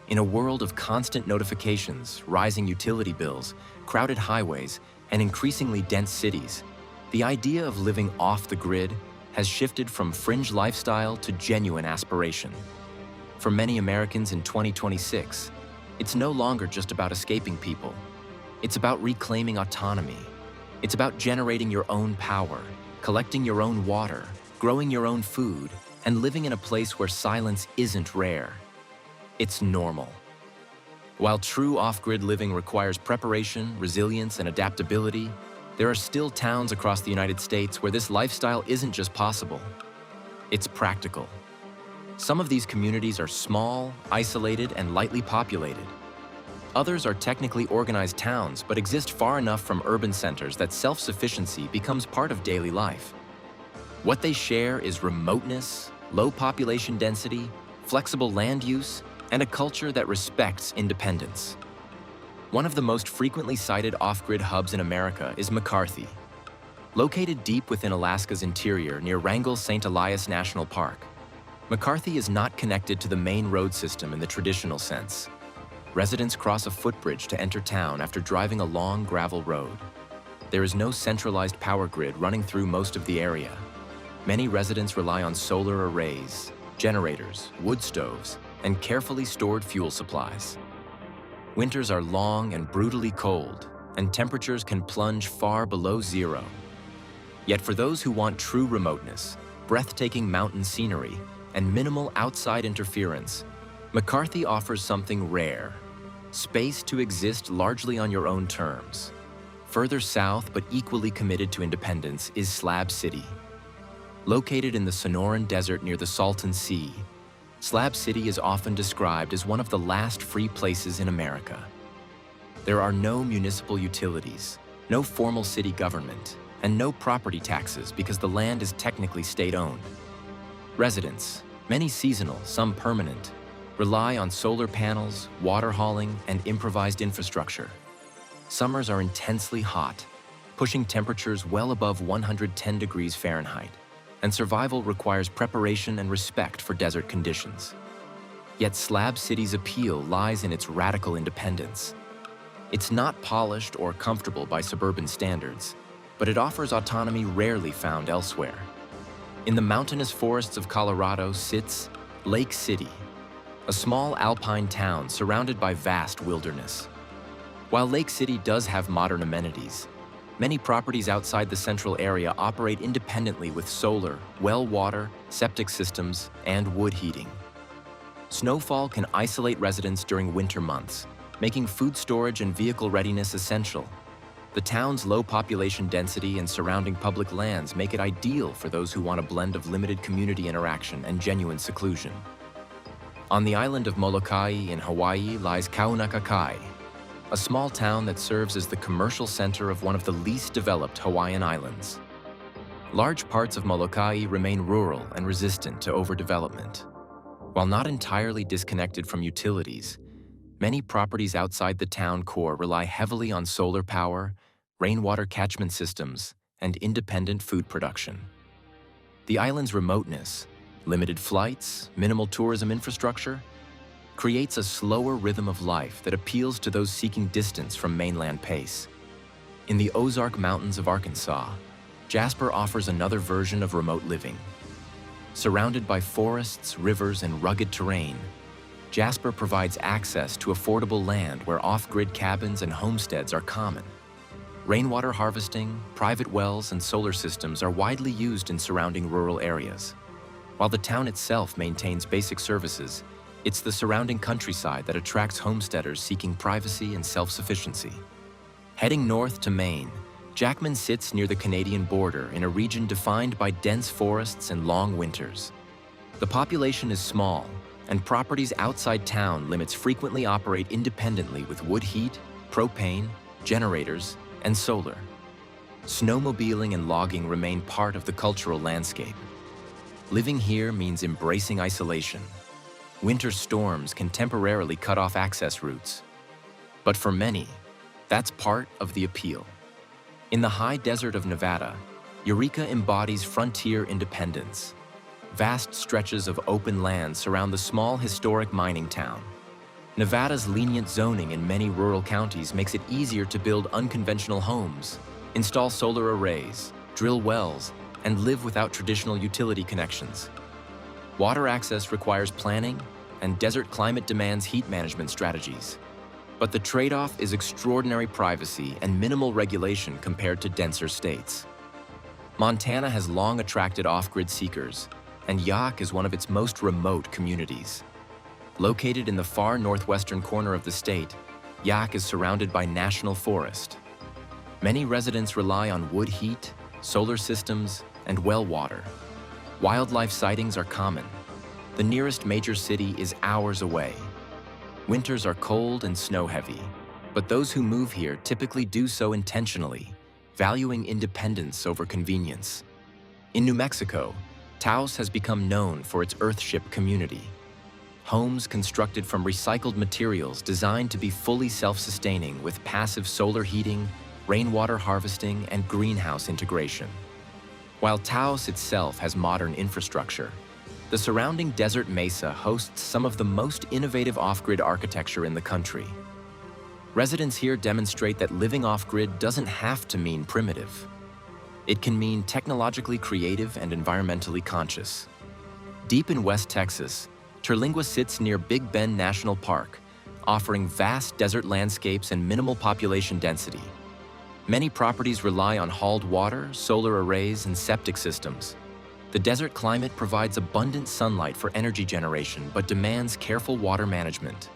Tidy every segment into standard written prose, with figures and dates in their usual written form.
In a world of constant notifications, rising utility bills, crowded highways, and increasingly dense cities, the idea of living off the grid has shifted from fringe lifestyle to genuine aspiration. For many Americans in 2026, it's no longer just about escaping people. It's about reclaiming autonomy. It's about generating your own power, collecting your own water, growing your own food, and living in a place where silence isn't rare. It's normal. While true off-grid living requires preparation, resilience, and adaptability, there are still towns across the United States where this lifestyle isn't just possible. It's practical. Some of these communities are small, isolated, and lightly populated. Others are technically organized towns but exist far enough from urban centers that self-sufficiency becomes part of daily life. What they share is remoteness, low population density, flexible land use, and a culture that respects independence. One of the most frequently cited off-grid hubs in America is McCarthy. Located deep within Alaska's interior near Wrangell-St. Elias National Park, McCarthy is not connected to the main road system in the traditional sense. Residents cross a footbridge to enter town after driving a long gravel road. There is no centralized power grid running through most of the area. Many residents rely on solar arrays, generators, wood stoves, and carefully stored fuel supplies. Winters are long and brutally cold, and temperatures can plunge far below zero. Yet for those who want true remoteness, breathtaking mountain scenery, and minimal outside interference, McCarthy offers something rare: space to exist largely on your own terms. Further south, but equally committed to independence, is Slab City. Located in the Sonoran Desert near the Salton Sea, Slab City is often described as one of the last free places in America. There are no municipal utilities, no formal city government, and no property taxes because the land is technically state-owned. Residents, many seasonal, some permanent, rely on solar panels, water hauling, and improvised infrastructure. Summers are intensely hot, pushing temperatures well above 110 degrees Fahrenheit, and survival requires preparation and respect for desert conditions. Yet Slab City's appeal lies in its radical independence. It's not polished or comfortable by suburban standards, but it offers autonomy rarely found elsewhere. In the mountainous forests of Colorado sits Lake City, a small alpine town surrounded by vast wilderness. While Lake City does have modern amenities, many properties outside the central area operate independently with solar, well water, septic systems, and wood heating. Snowfall can isolate residents during winter months, making food storage and vehicle readiness essential. The town's low population density and surrounding public lands make it ideal for those who want a blend of limited community interaction and genuine seclusion. On the island of Molokai in Hawaii lies Kaunakakai, a small town that serves as the commercial center of one of the least developed Hawaiian islands. Large parts of Molokai remain rural and resistant to overdevelopment. While not entirely disconnected from utilities, many properties outside the town core rely heavily on solar power, rainwater catchment systems, and independent food production. The island's remoteness, limited flights, minimal tourism infrastructure, creates a slower rhythm of life that appeals to those seeking distance from mainland pace. In the Ozark Mountains of Arkansas, Jasper offers another version of remote living. Surrounded by forests, rivers, and rugged terrain, Jasper provides access to affordable land where off-grid cabins and homesteads are common. Rainwater harvesting, private wells, and solar systems are widely used in surrounding rural areas. While the town itself maintains basic services, it's the surrounding countryside that attracts homesteaders seeking privacy and self-sufficiency. Heading north to Maine, Jackman sits near the Canadian border in a region defined by dense forests and long winters. The population is small, and properties outside town limits frequently operate independently with wood heat, propane, generators, and solar. Snowmobiling and logging remain part of the cultural landscape. Living here means embracing isolation. Winter storms can temporarily cut off access routes. But for many, that's part of the appeal. In the high desert of Nevada, Eureka embodies frontier independence. Vast stretches of open land surround the small historic mining town. Nevada's lenient zoning in many rural counties makes it easier to build unconventional homes, install solar arrays, drill wells, and live without traditional utility connections. Water access requires planning, and desert climate demands heat management strategies. But the trade-off is extraordinary privacy and minimal regulation compared to denser states. Montana has long attracted off-grid seekers, and Yaak is one of its most remote communities. Located in the far northwestern corner of the state, Yaak is surrounded by national forest. Many residents rely on wood heat, solar systems, and well water. Wildlife sightings are common. The nearest major city is hours away. Winters are cold and snow-heavy, but those who move here typically do so intentionally, valuing independence over convenience. In New Mexico, Taos has become known for its earthship community. Homes constructed from recycled materials designed to be fully self-sustaining with passive solar heating, rainwater harvesting, and greenhouse integration. While Taos itself has modern infrastructure, the surrounding desert mesa hosts some of the most innovative off-grid architecture in the country. Residents here demonstrate that living off-grid doesn't have to mean primitive. It can mean technologically creative and environmentally conscious. Deep in West Texas, Terlingua sits near Big Bend National Park, offering vast desert landscapes and minimal population density. Many properties rely on hauled water, solar arrays, and septic systems. The desert climate provides abundant sunlight for energy generation, but demands careful water management.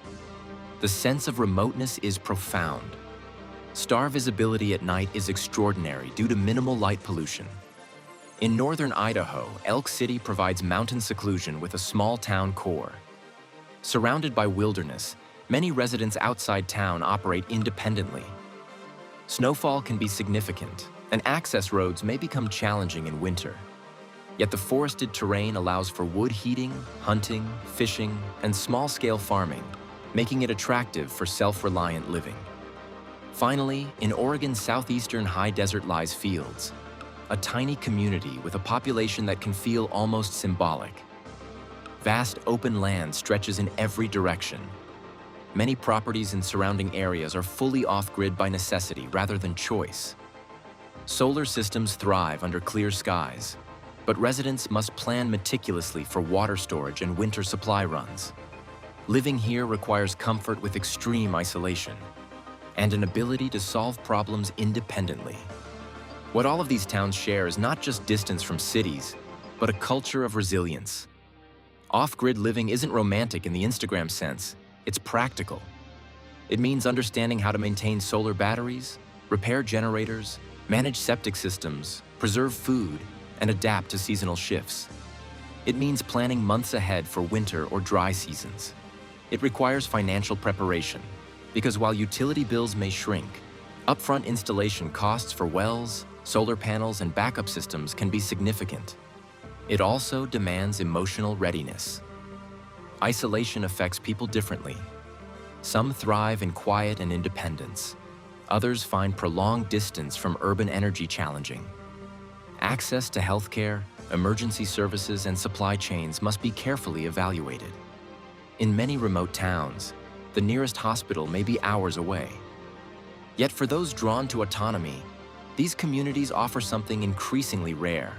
The sense of remoteness is profound. Star visibility at night is extraordinary due to minimal light pollution. In northern Idaho, Elk City provides mountain seclusion with a small town core. Surrounded by wilderness, many residents outside town operate independently. Snowfall can be significant, and access roads may become challenging in winter. Yet the forested terrain allows for wood heating, hunting, fishing, and small-scale farming, making it attractive for self-reliant living. Finally, in Oregon's southeastern high desert lies Fields, a tiny community with a population that can feel almost symbolic. Vast open land stretches in every direction. Many properties in surrounding areas are fully off-grid by necessity rather than choice. Solar systems thrive under clear skies, but residents must plan meticulously for water storage and winter supply runs. Living here requires comfort with extreme isolation and an ability to solve problems independently. What all of these towns share is not just distance from cities, but a culture of resilience. Off-grid living isn't romantic in the Instagram sense, it's practical. It means understanding how to maintain solar batteries, repair generators, manage septic systems, preserve food, and adapt to seasonal shifts. It means planning months ahead for winter or dry seasons. It requires financial preparation, because while utility bills may shrink, upfront installation costs for wells, solar panels, and backup systems can be significant. It also demands emotional readiness. Isolation affects people differently. Some thrive in quiet and independence. Others find prolonged distance from urban energy challenging. Access to healthcare, emergency services, and supply chains must be carefully evaluated. In many remote towns, the nearest hospital may be hours away. Yet for those drawn to autonomy, these communities offer something increasingly rare: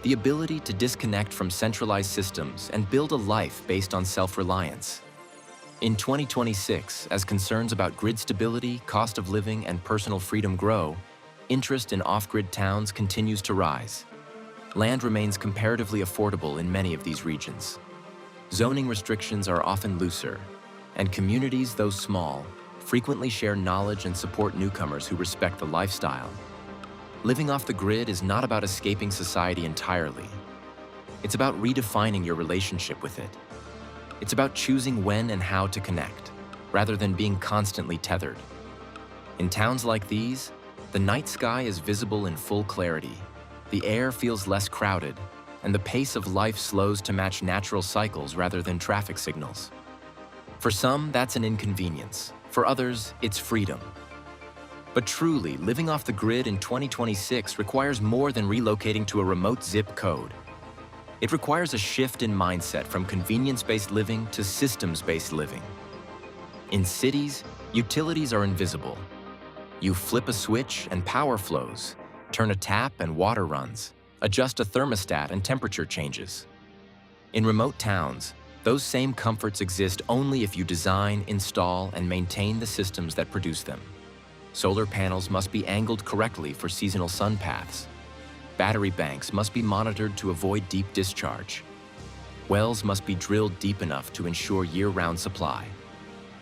the ability to disconnect from centralized systems and build a life based on self-reliance. In 2026, as concerns about grid stability, cost of living, and personal freedom grow, interest in off-grid towns continues to rise. Land remains comparatively affordable in many of these regions. Zoning restrictions are often looser, and communities, though small, frequently share knowledge and support newcomers who respect the lifestyle. Living off the grid is not about escaping society entirely. It's about redefining your relationship with it. It's about choosing when and how to connect, rather than being constantly tethered. In towns like these, the night sky is visible in full clarity, the air feels less crowded, and the pace of life slows to match natural cycles rather than traffic signals. For some, that's an inconvenience. For others, it's freedom. But truly, living off the grid in 2026 requires more than relocating to a remote zip code. It requires a shift in mindset from convenience-based living to systems-based living. In cities, utilities are invisible. You flip a switch and power flows, turn a tap and water runs, adjust a thermostat and temperature changes. In remote towns, those same comforts exist only if you design, install, and maintain the systems that produce them. Solar panels must be angled correctly for seasonal sun paths. Battery banks must be monitored to avoid deep discharge. Wells must be drilled deep enough to ensure year-round supply.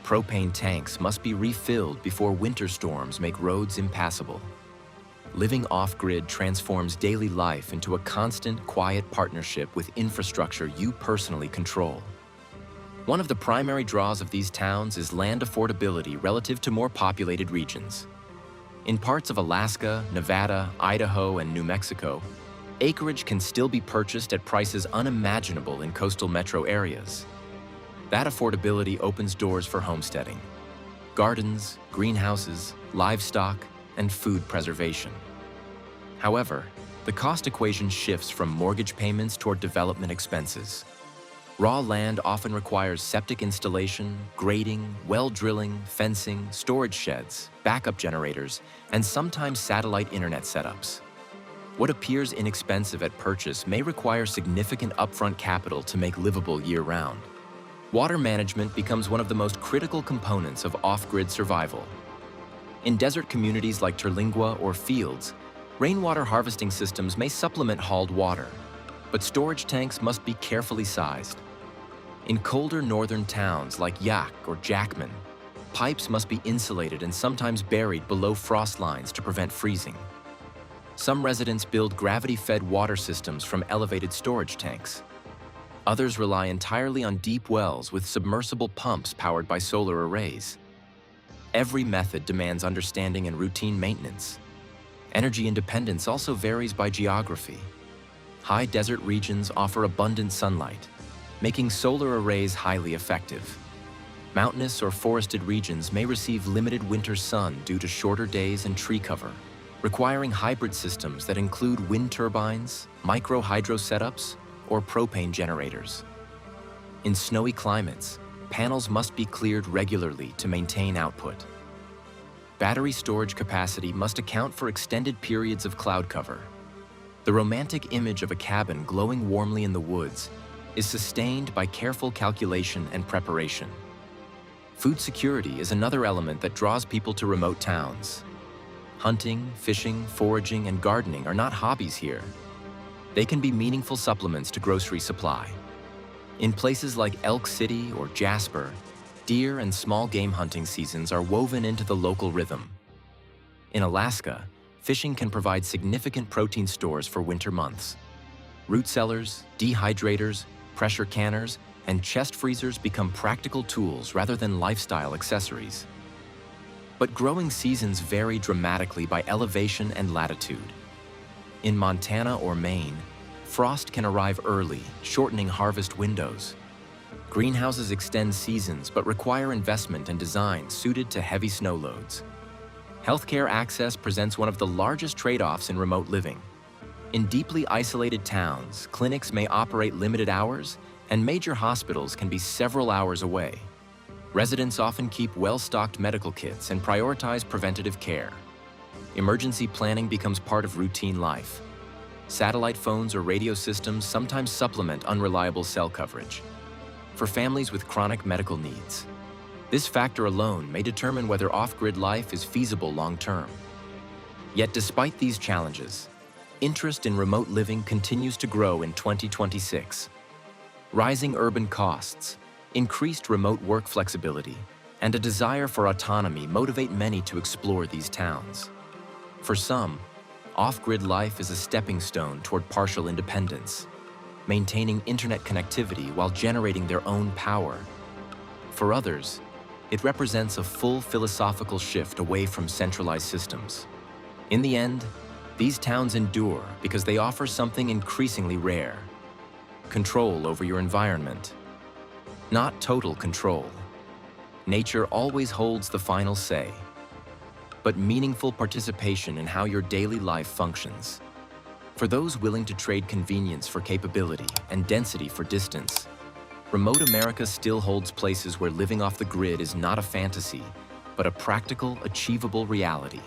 Propane tanks must be refilled before winter storms make roads impassable. Living off-grid transforms daily life into a constant, quiet partnership with infrastructure you personally control. One of the primary draws of these towns is land affordability relative to more populated regions. In parts of Alaska, Nevada, Idaho, and New Mexico, acreage can still be purchased at prices unimaginable in coastal metro areas. That affordability opens doors for homesteading. Gardens, greenhouses, livestock, and food preservation. However, the cost equation shifts from mortgage payments toward development expenses. Raw land often requires septic installation, grading, well drilling, fencing, storage sheds, backup generators, and sometimes satellite internet setups. What appears inexpensive at purchase may require significant upfront capital to make livable year-round. Water management becomes one of the most critical components of off-grid survival. In desert communities like Terlingua or Fields, rainwater harvesting systems may supplement hauled water, but storage tanks must be carefully sized. In colder northern towns like Yak or Jackman, pipes must be insulated and sometimes buried below frost lines to prevent freezing. Some residents build gravity-fed water systems from elevated storage tanks. Others rely entirely on deep wells with submersible pumps powered by solar arrays. Every method demands understanding and routine maintenance. Energy independence also varies by geography. High desert regions offer abundant sunlight, making solar arrays highly effective. Mountainous or forested regions may receive limited winter sun due to shorter days and tree cover, requiring hybrid systems that include wind turbines, micro-hydro setups, or propane generators. In snowy climates, panels must be cleared regularly to maintain output. Battery storage capacity must account for extended periods of cloud cover. The romantic image of a cabin glowing warmly in the woods is sustained by careful calculation and preparation. Food security is another element that draws people to remote towns. Hunting, fishing, foraging, and gardening are not hobbies here. They can be meaningful supplements to grocery supply. In places like Elk City or Jasper, deer and small game hunting seasons are woven into the local rhythm. In Alaska, fishing can provide significant protein stores for winter months. Root cellars, dehydrators, pressure canners, and chest freezers become practical tools rather than lifestyle accessories. But growing seasons vary dramatically by elevation and latitude. In Montana or Maine, frost can arrive early, shortening harvest windows. Greenhouses extend seasons but require investment and design suited to heavy snow loads. Healthcare access presents one of the largest trade-offs in remote living. In deeply isolated towns, clinics may operate limited hours, and major hospitals can be several hours away. Residents often keep well-stocked medical kits and prioritize preventative care. Emergency planning becomes part of routine life. Satellite phones or radio systems sometimes supplement unreliable cell coverage. For families with chronic medical needs, this factor alone may determine whether off-grid life is feasible long-term. Yet despite these challenges, interest in remote living continues to grow in 2026. Rising urban costs, increased remote work flexibility, and a desire for autonomy motivate many to explore these towns. For some, off-grid life is a stepping stone toward partial independence, maintaining internet connectivity while generating their own power. For others, it represents a full philosophical shift away from centralized systems. In the end, these towns endure because they offer something increasingly rare: control over your environment. Not total control. Nature always holds the final say, but meaningful participation in how your daily life functions. For those willing to trade convenience for capability and density for distance, remote America still holds places where living off the grid is not a fantasy, but a practical, achievable reality.